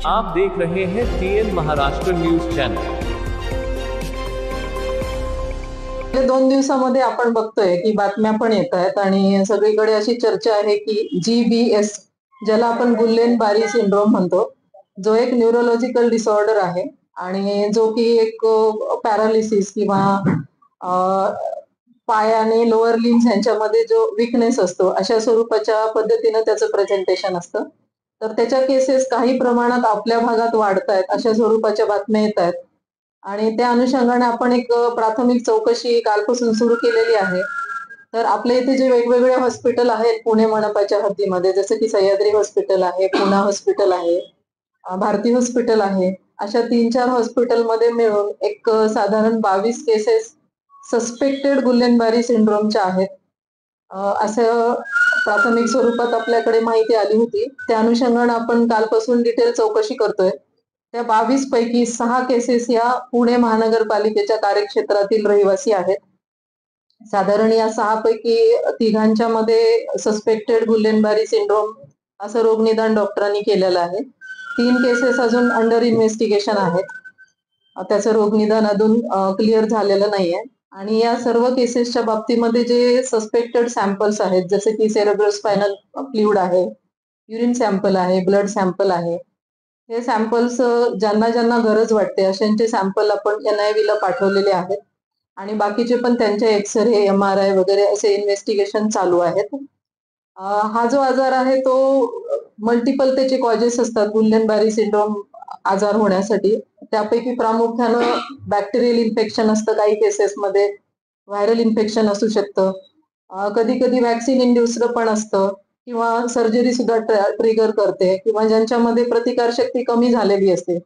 आप देख रहे हैं TN महाराष्ट्र न्यूज चॅनल। गेल्या 2 दिवसामध्ये आपण बघतोय की बातम्या पण येत आहेत आणि सगळीकडे अशी चर्चा आहे की GBS, ज्याला आपण गुल्लेन-बारी सिंड्रोम म्हणतो, जो एक न्यूरोलॉजिकल डिसऑर्डर आहे आणि जो की एक पॅरालिसिस किंवा पाय आणि लोअर लिम्स यांच्यामध्ये जो विकनेस असतो, अशा स्वरूपाच्या पद्धतीनं त्याचं प्रेझेंटेशन असतं। तर त्याच्या केसेस काही प्रमाणात आपल्या भागात वाढतायत, अशा स्वरूपाच्या बातम्या येत आहेत आणि त्या अनुषंगाने आपण एक प्राथमिक चौकशी कालपासून सुरू केलेली आहे। तर आपल्या इथे जे वेगवेगळे हॉस्पिटल आहेत पुणे मनपाच्या हद्दीमध्ये, जसं की सह्याद्री हॉस्पिटल आहे, पुणा हॉस्पिटल आहे, भारती हॉस्पिटल आहे, अशा 3-4 हॉस्पिटलमध्ये मिळून एक साधारण 22 केसेस सस्पेक्टेड गुल्लेन-बारी सिंड्रोमच्या आहेत, असं प्राथमिक स्वरूपात आपल्याकडे माहिती आली होती। त्या अनुषंगाने आपण कालपासून डिटेल चौकशी करतोय। त्या 22 पैकी 6 केसेस या पुणे महानगरपालिकेच्या कार्यक्षेत्रातील रहिवासी आहेत। साधारण या 6 पैकी 3 मध्ये सस्पेक्टेड गुल्लेन-बारी सिंड्रोम असं रोगनिदान डॉक्टरांनी केलेलं आहे। 3 केसेस अजून अंडर इन्व्हेस्टिगेशन आहेत, त्याचं रोगनिदान अजून क्लिअर झालेलं नाहीये आणि या सर्व केसेसच्या बाबतीमध्ये जे सस्पेक्टेड सॅम्पल्स आहेत, जसे की सेरेब्रोस्पायनल फ्लुइड आहे, युरिन सॅम्पल आहे, ब्लड सॅम्पल आहे, हे सॅम्पल्स ज्यांना ज्यांना गरज वाटते अशांचे सॅम्पल आपण NIV ला पाठवलेले आहेत आणि बाकीचे पण त्यांचे एक्सरे, MRI वगैरे असे इन्व्हेस्टिगेशन चालू आहेत। हा जो आजार आहे तो मल्टिपल त्याचे कॉजेस असतात गुल्लेन-बारी सिंड्रोम आजार होण्यासाठी। त्यापैकी प्रामुख्यानं बॅक्टेरियल इन्फेक्शन असतं काही केसेसमध्ये, व्हायरल इन्फेक्शन असू शकतं, कधी कधी व्हॅक्सिन इंड्युस्ड पण असतं किंवा सर्जरी सुद्धा ट्रिगर करते किंवा ज्यांच्यामध्ये प्रतिकारशक्ती कमी झालेली असते,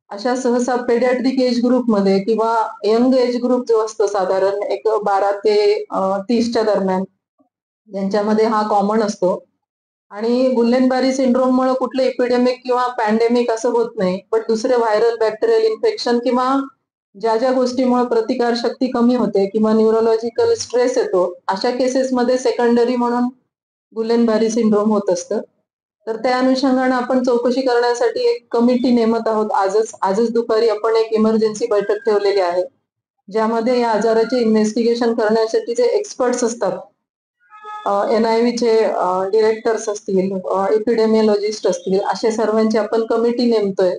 अशा सहसा पेडियाट्रिक एज ग्रुपमध्ये किंवा यंग एज ग्रुप जो असतो साधारण एक 12 ते 30च्या दरम्यान, यांच्यामध्ये हा कॉमन असतो। आणि गुल्लेन-बारी सिंड्रोम मुळे कुठलं एपिडेमिक किंवा पॅन्डेमिक असं होत नाही, पण दुसरे व्हायरल बॅक्टेरियल इन्फेक्शन किंवा ज्या ज्या गोष्टीमुळे प्रतिकार शक्ती कमी होते किंवा न्यूरोलॉजिकल स्ट्रेस येतो, अशा केसेसमध्ये सेकंडरी म्हणून गुल्लेन-बारी सिंड्रोम होत असतं। तर त्या अनुषंगाने आपण चौकशी करण्यासाठी एक कमिटी नेमत आहोत। आजच दुपारी आपण एक इमर्जन्सी बैठक ठेवलेली आहे, ज्यामध्ये या आजाराचे इन्व्हेस्टिगेशन करण्यासाठी जे एक्सपर्ट्स असतात, NIV चे डिरेक्टर्स असतील, एपिडेमियोलॉजिस्ट असतील, अशा सर्वांची आपण कमिटी नेमतोय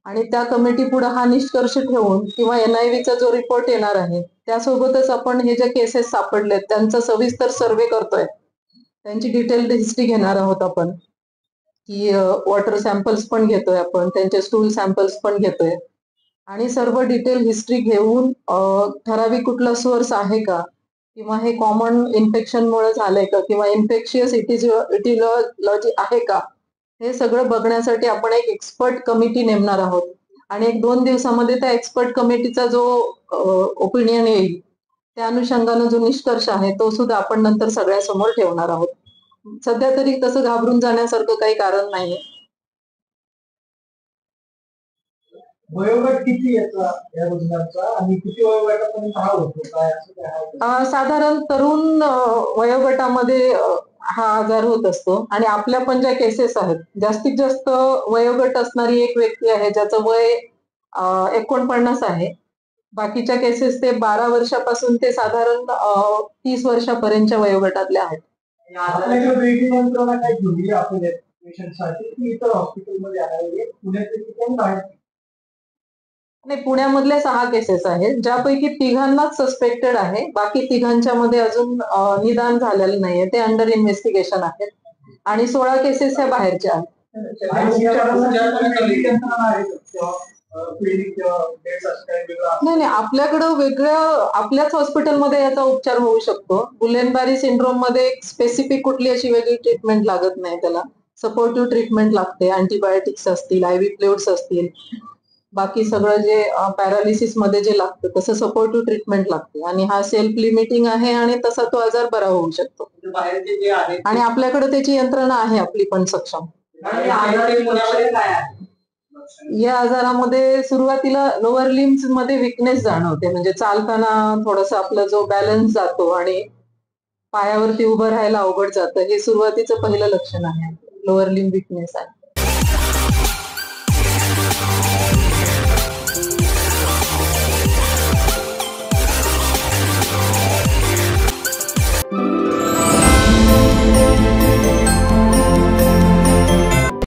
आणि त्या कमिटी पुढे हा निष्कर्ष ठेवून किंवा NIV चा जो रिपोर्ट येणार आहे त्यासोबतच आपण हे जे केसेस सापडलेत त्यांचा सविस्तर सर्वे करतोय, त्यांची डिटेल्ड हिस्ट्री घेणार आहोत आपण, की वॉटर सॅम्पल्स पण घेतोय आपण, त्यांचे स्टूल सॅम्पल्स पण घेतोय आणि सर्व डिटेल हिस्ट्री घेऊन ठराविक कुठला सोर्स आहे का किंवा हे कॉमन इन्फेक्शन मुळे झालंय का किंवा इन्फेक्शियस इटिओलॉजी आहे का, हे सगळं बघण्यासाठी आपण एक एक्सपर्ट कमिटी नेमणार आहोत आणि 1-2 दिवसामध्ये त्या एक्सपर्ट कमिटीचा जो ओपिनियन येईल त्या अनुषंगाने जो निष्कर्ष आहे तो सुद्धा आपण नंतर सगळ्यासमोर ठेवणार आहोत। सध्या तरी तसं घाबरून जाण्यासारखं काही कारण नाहीये। वयोगट किती याचा या रुग्णाचा आणि किती वयोगटापर्यंत हा होतो काय असं काय? साधारण तरुण वयोगटामध्ये हा आजार होत असतो आणि आपल्या पण ज्या केसेस आहेत, जास्तीत जास्त वयोगट असणारी एक व्यक्ती आहे ज्याचं वय 49 आहे। बाकीच्या केसेस ते 12 वर्षापासून ते साधारण 30 वर्षापर्यंतच्या वयोगटातल्या आहेत। आपल्याकडे वेगळी यंत्रणा काय ठेवली आपण पेशंटसाठी की इतर हॉस्पिटलमध्ये आहे, पुण्यात कोण आहे? नाही, पुण्यामधल्या 6 केसेस आहेत, ज्यापैकी 3घांनाच सस्पेक्टेड आहे, बाकी 3घांच्या मध्ये अजून निदान झालेलं नाहीये, ते अंडर इन्व्हेस्टिगेशन आहेत आणि 16 केसेस ह्या बाहेरच्या आहेत। नाही, आपल्याकडं वेगळं आपल्याच हॉस्पिटलमध्ये याचा उपचार होऊ शकतो। गुल्लेन-बारी सिंड्रोम मध्ये स्पेसिफिक कुठली अशी वेगळी ट्रीटमेंट लागत नाही, त्याला सपोर्टिव्ह ट्रीटमेंट लागते, अँटीबायोटिक्स असतील, IV फ्लुइड्स असतील, बाकी सगळं जे पॅरालिसिस मध्ये जे लागतं तसं सपोर्टिव्ह ट्रीटमेंट लागते आणि हा सेल्फ लिमिटिंग आहे आणि तसा तो आजार बरा होऊ शकतो आणि आपल्याकडे त्याची यंत्रणा आहे आपली पण सक्षम। या आजारामध्ये सुरुवातीला लोअर लिम्स मध्ये विकनेस जाणवते, म्हणजे चालताना थोडस आपला जो बॅलन्स जातो आणि पायावरती उभं राहायला अवघड जातं, हे सुरुवातीचं पहिलं लक्षण आहे, लोअर लिम्ब विकनेस आहे।